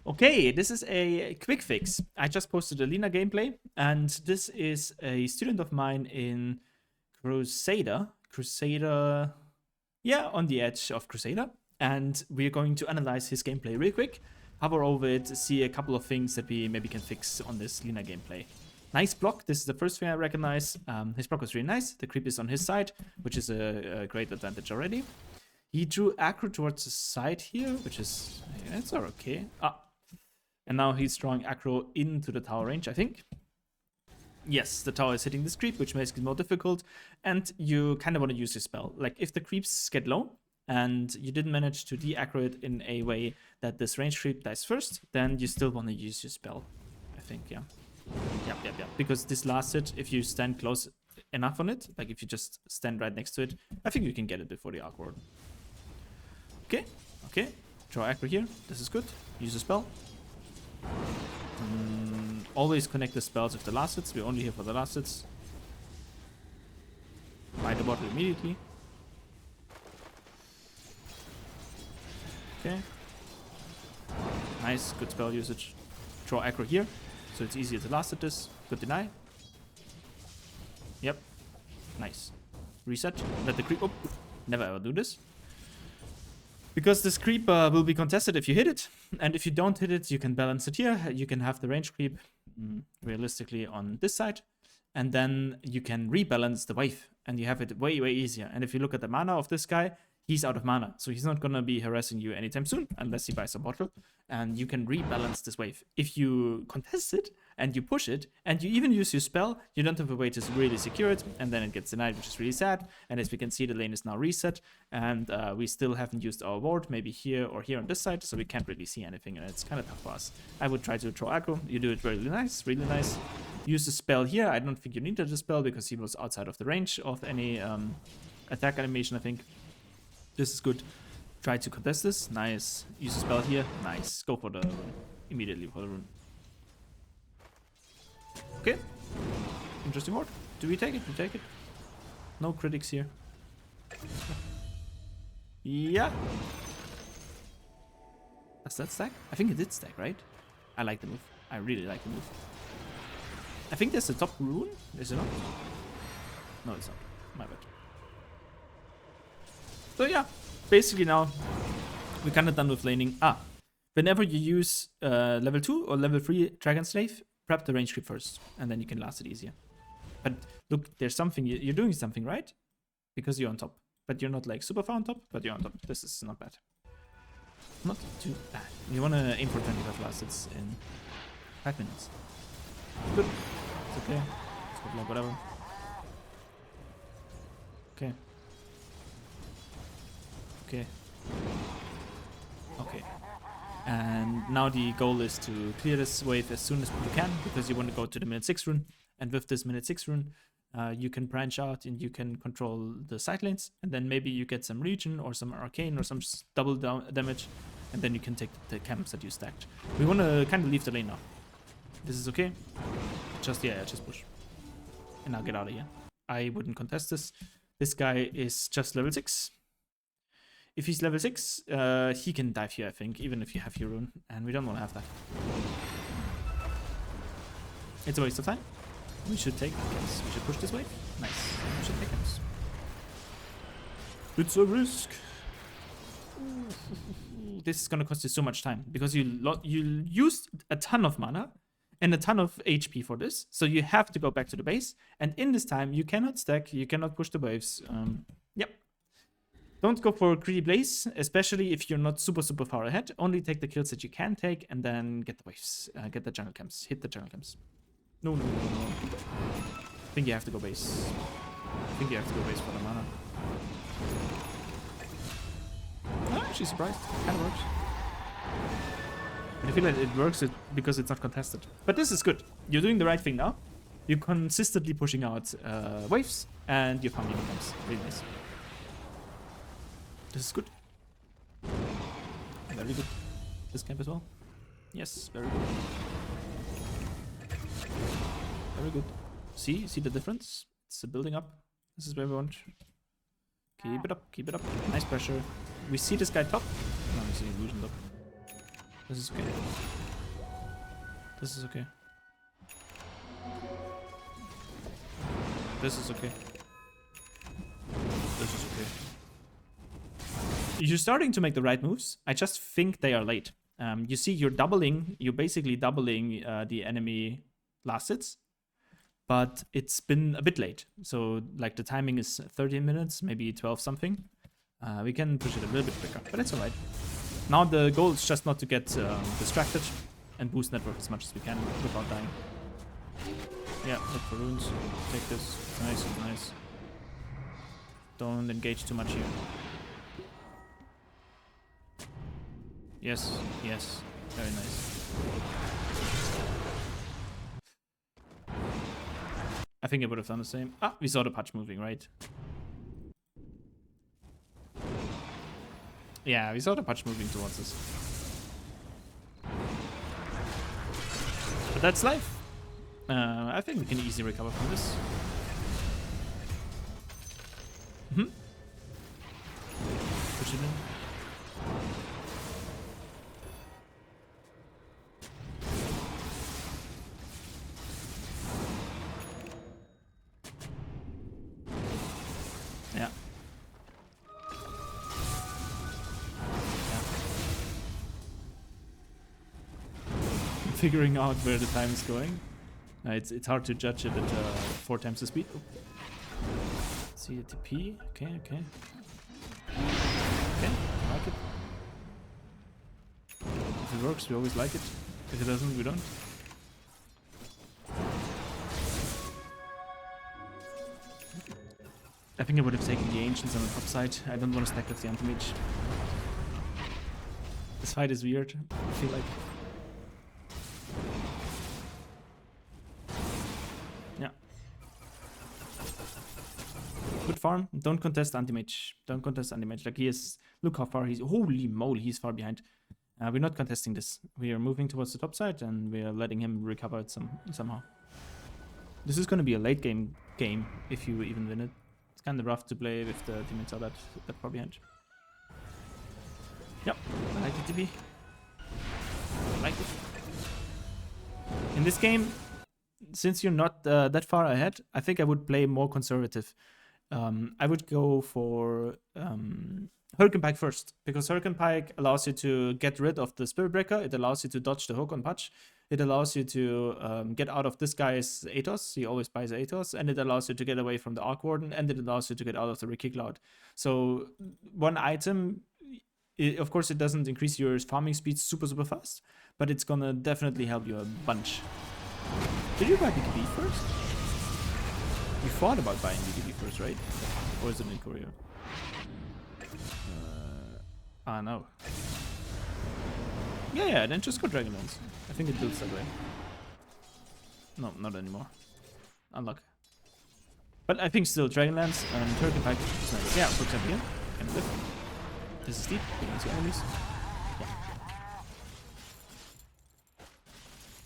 Okay, this is a quick fix. I just posted a Lina gameplay, and this is a student of mine in Crusader. Crusader, yeah, on the edge of Crusader. And we're going to analyze his gameplay real quick, hover over it, see a couple of things that we maybe can fix on this Lina gameplay. Nice block. This is the first thing I recognize. His block was really nice. The creep is on his side, which is a great advantage already. He drew aggro towards the side here, which is, yeah, it's all okay. And now he's drawing aggro into the tower range, I think. Yes, the tower is hitting this creep, which makes it more difficult. And you kind of want to use your spell. Like, if the creeps get low, and you didn't manage to de-aggro it in a way that this range creep dies first, then you still want to use your spell, I think, yeah. Yep. Because this last hit, if you stand close enough on it, like if you just stand right next to it, I think you can get it before the Arc Ward. Okay. Draw aggro here. This is good. Use a spell. Always connect the spells with the last hits. We're only here for the last hits. Buy the bottle immediately. Okay. Nice, good spell usage. Draw aggro here, so it's easier to last hit this. Good deny. Yep. Nice. Reset. Let the creep. Oh, never ever do this. Because this creep will be contested if you hit it. And if you don't hit it, you can balance it here. You can have the range creep realistically on this side. And then you can rebalance the wave. And you have it way easier. And if you look at the mana of this guy, he's out of mana. So he's not going to be harassing you anytime soon. Unless he buys a bottle. And you can rebalance this wave. If you contest it and you push it and you even use your spell, you don't have a way to really secure it. And then it gets denied, which is really sad. And as we can see, the lane is now reset. And we still haven't used our ward. Maybe here or here on this side. So we can't really see anything. And it's kind of tough for us. I would try to draw aggro. You do it really nice. Really nice. Use the spell here. I don't think you needed the spell because he was outside of the range of any attack animation, I think. This is good. Try to contest this. Nice. Use a spell here. Nice. Go for the rune. Immediately for the rune. Okay. Interesting ward. Do we take it? We take it. No critics here. Yeah. Does that stack? I think it did stack, right? I like the move. I really like the move. I think there's a top rune. Is it not? No, it's not. My bad. So yeah, basically now we're kind of done with laning. Whenever you use level 2 or level 3 Dragon Slave, prep the range creep first, and then you can last it easier. But look, there's something, you're doing something right, because you're on top. But you're not like super far on top, but you're on top. This is not bad. Not too bad. You want to aim for 25 last hits in 5 minutes. Good. It's okay. It's good, like whatever. Okay. Okay. And now the goal is to clear this wave as soon as you can, because you want to go to the minute 6 rune. And with this minute 6 rune, you can branch out and you can control the side lanes. And then maybe you get some regen or some arcane or some double damage. And then you can take the camps that you stacked. We want to kind of leave the lane now. This is okay. Just push. And I'll get out of here. I wouldn't contest this. This guy is just level 6. If he's level 6, he can dive here, I think, even if you have your rune. And we don't want to have that. It's a waste of time. We should take camps. We should push this wave. Nice. We should take camps. It's a risk. This is going to cost you so much time. Because you used a ton of mana and a ton of HP for this. So you have to go back to the base. And in this time, you cannot stack. You cannot push the waves. Yep. Don't go for greedy blaze, especially if you're not super far ahead. Only take the kills that you can take and then get the waves. Get the jungle camps. Hit the jungle camps. No. I think you have to go base. for the mana. I'm actually surprised. Kind of works. I feel like it works because it's not contested. But this is good. You're doing the right thing now. You're consistently pushing out waves and you're farming camps. Really nice. This is good. Very good. This camp as well. Yes, very good. Very good. See the difference? It's building up. This is where we want. Keep it up. Nice pressure. We see this guy top. No, we see illusion top. This is okay. This is okay. This is okay. This is okay. You're starting to make the right moves. I just think they are late. You see, you're basically doubling the enemy last hits, but it's been a bit late. So like the timing is 13 minutes, maybe 12 something. We can push it a little bit quicker, but it's all right. Now the goal is just not to get distracted and boost network as much as we can without dying. Yeah, look for runes. Take this. Nice, nice. Don't engage too much here. Yes, yes. Very nice. I think I would have done the same. Ah, we saw the patch moving, right? Yeah, we saw the patch moving towards us. But that's life. I think we can easily recover from this. Push it in. Yeah. Figuring out where the time is going. It's hard to judge it at 4 times the speed. Oh. See a TP. Okay, okay. Okay, I like it. If it works, we always like it. If it doesn't, we don't. I think I would have taken the Ancients on the top side. I don't want to stack with the Anti-Mage. This fight is weird, I feel like. Yeah. Good farm. Don't contest Anti-Mage. Don't contest Anti-Mage. Like, he is... Look how far he's... Holy moly, he's far behind. We're not contesting this. We are moving towards the top side, and we are letting him recover it somehow. This is going to be a late game if you even win it. It's kind of rough to play if the teammates are that far behind. Yep, I like the TP. I like it. In this game, since you're not that far ahead, I think I would play more conservative. I would go for Hurricane Pike first, because Hurricane Pike allows you to get rid of the Spirit Breaker. It allows you to dodge the hook on patch. It allows you to get out of this guy's Atos. He always buys Atos. And it allows you to get away from the Arc Warden. And it allows you to get out of the Ricky Cloud. So one item, of course, it doesn't increase your farming speed super fast. But it's gonna definitely help you a bunch. Did you buy BKB first? You thought about buying BKB first, right? Or is it in Korea? No. Yeah, then just go Dragonlance. I think it builds that way. No, not anymore. Unlock. But I think still Dragonlance and Hurricane Pike is nice. Yeah, for example here. Kind of live. This is deep against your enemies. Yeah.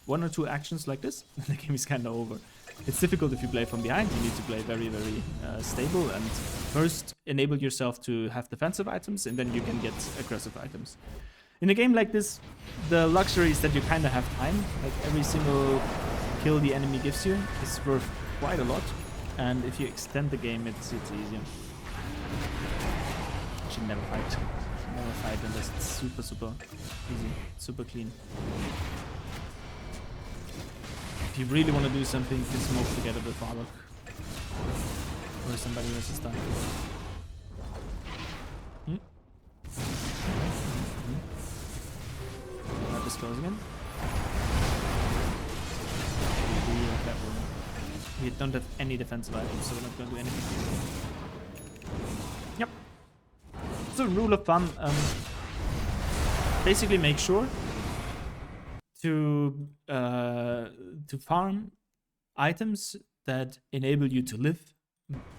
1 or 2 actions like this, and the game is kind of over. It's difficult if you play from behind. You need to play very stable and first enable yourself to have defensive items, and then you can get aggressive items. In a game like this, the luxury is that you kind of have time. Like every single kill the enemy gives you is worth quite a lot, and if you extend the game, it's easier. Should never fight. Should never fight unless it's super easy, super clean. If you really want to do something, you can smoke together with Warlock. Or somebody else is done. Not disclose again. We don't have any defensive items, so we're not going to do anything. Yep. So rule of thumb, basically make sure to farm items that enable you to live,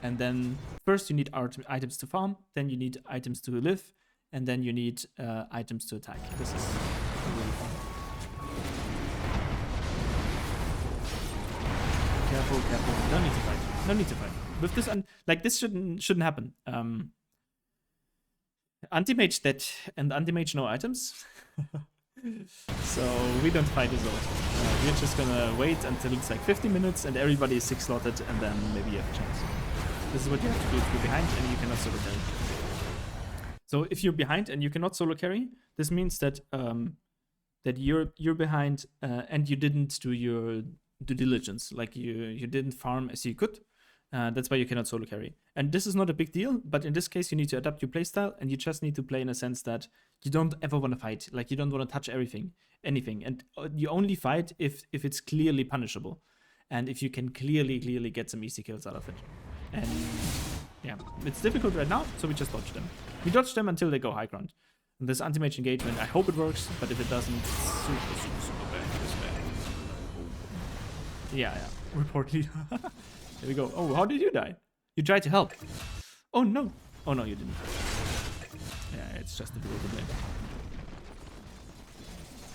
and then first you need items to farm, then you need items to live, and then you need items to attack. This is really fun. Careful. Don't need to fight. No need to fight. With this, like this shouldn't happen. Anti-mage dead and anti-mage no items. So we don't fight this out. We're just gonna wait until it's like 50 minutes and everybody is 6 slotted, and then maybe you have a chance. This is what you have to do if you're behind and you cannot solo carry. So if you're behind and you cannot solo carry, this means that that you're behind and you didn't do your due diligence, like you didn't farm as you could. That's why you cannot solo carry. And this is not a big deal, but in this case, you need to adapt your playstyle, and you just need to play in a sense that you don't ever want to fight. Like, you don't want to touch anything. And you only fight if it's clearly punishable. And if you can clearly get some easy kills out of it. And yeah, it's difficult right now, so we just dodge them. We dodge them until they go high ground. And this anti-mage engagement, I hope it works, but if it doesn't, it's super bad. Yeah. Report Lina. There we go. Oh, how did you die? You tried to help. Oh no. Oh no, you didn't. Yeah, it's just a bit of a blame.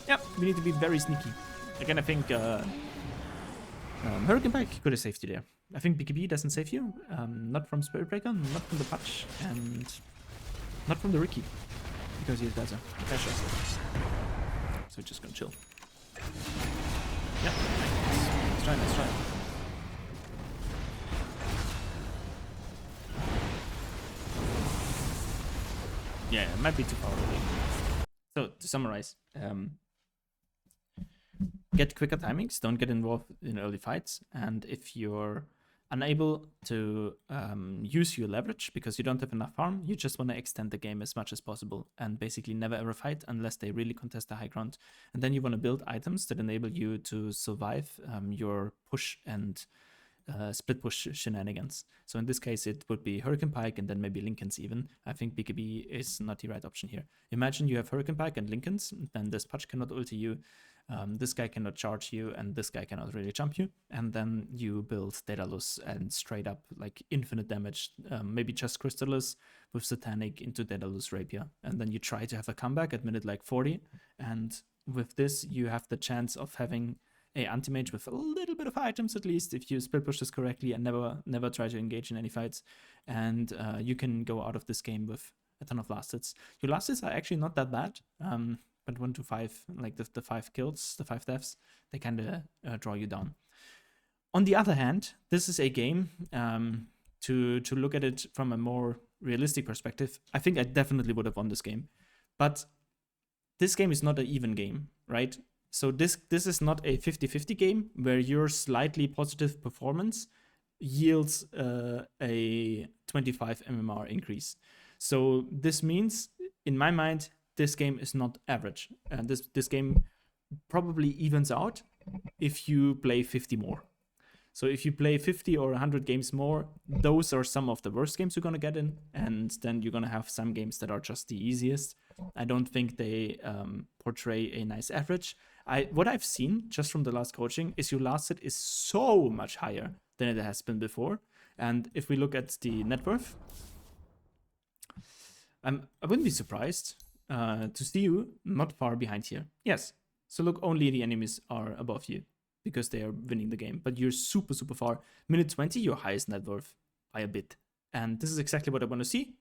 Yep, we need to be very sneaky. Again, I think Hurricane Pike could have saved you there. I think BKB doesn't save you. Not from Spirit Breaker, not from the Patch, and not from the Riki. Because he does a pressure. So we're just gonna chill. Yep, nice try. Yeah, it might be too far away. So, to summarize, get quicker timings, don't get involved in early fights, and if you're unable to use your leverage because you don't have enough farm, you just want to extend the game as much as possible and basically never ever fight unless they really contest the high ground. And then you want to build items that enable you to survive your push and split push shenanigans. So in this case, it would be Hurricane Pike and then maybe Linken's even. I think BKB is not the right option here. Imagine you have Hurricane Pike and Linken's, then this Patch cannot ulti you, this guy cannot charge you, and this guy cannot really jump you. And then you build Daedalus and straight up like infinite damage, maybe just Crystallis with Satanic into Daedalus Rapier. And then you try to have a comeback at minute like 40. And with this, you have the chance of having a anti-mage with a little bit of items at least if you split push this correctly and never try to engage in any fights. And you can go out of this game with a ton of last hits. Your last hits are actually not that bad. But 1 to 5, like the 5 kills, the 5 deaths, they kind of draw you down. On the other hand, this is a game to look at it from a more realistic perspective. I think I definitely would have won this game, but this game is not an even game, right? So this is not a 50-50 game where your slightly positive performance yields a 25 MMR increase. So this means, in my mind, this game is not average. And this game probably evens out if you play 50 more. So if you play 50 or 100 games more, those are some of the worst games you're going to get in. And then you're going to have some games that are just the easiest. I don't think they portray a nice average. What I've seen just from the last coaching is your last hit is so much higher than it has been before. And if we look at the net worth, I wouldn't be surprised to see you not far behind here. Yes. So look, only the enemies are above you because they are winning the game. But you're super, super far. Minute 20, your highest net worth by a bit. And this is exactly what I want to see.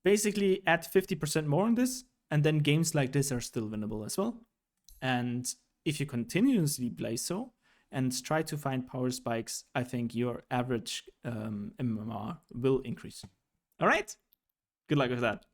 Basically, add 50% more on this, and then games like this are still winnable as well. And if you continuously play so, and try to find power spikes, I think your average MMR will increase. All right? Good luck with that.